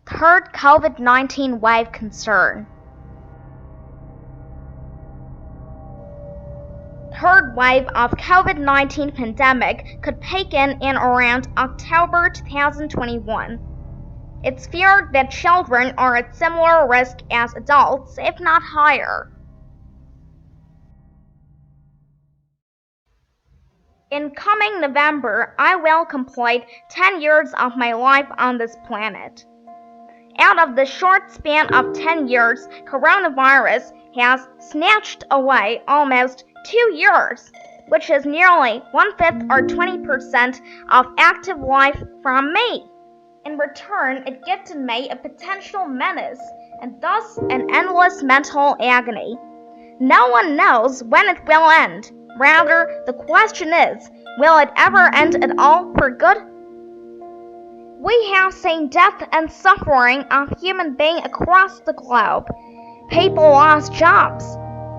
Third COVID-19 wave concern. Third wave of COVID-19 pandemic could peak in around October 2021. It's feared that children are at similar risk as adults, if not higher. In coming November, I will complete 10 years of my life on this planet. Out of the short span of 10 years, coronavirus has snatched away almost 2 years, which is nearly 1/5 or 20% of active life from me. In return, it gifted me a potential menace and thus an endless mental agony. No one knows when it will end. Rather, the question is, will it ever end at all for good? We have seen death and suffering of human beings across the globe. People lost jobs,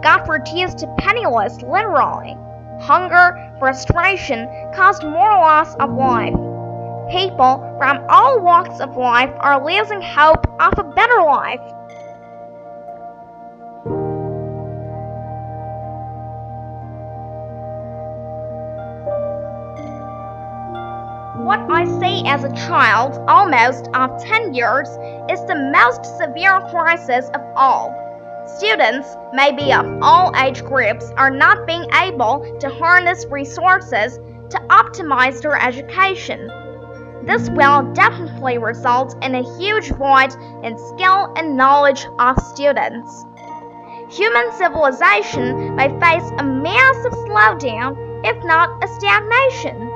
got reduced to penniless literally. Hunger, frustration caused more loss of life. People from all walks of life are losing hope of a better life. What I see as a child, almost of 10 years, is the most severe crisis of all. Students, maybe of all age groups, are not being able to harness resources to optimize their education. This will definitely result in a huge void in skill and knowledge of students. Human civilization may face a massive slowdown, if not a stagnation.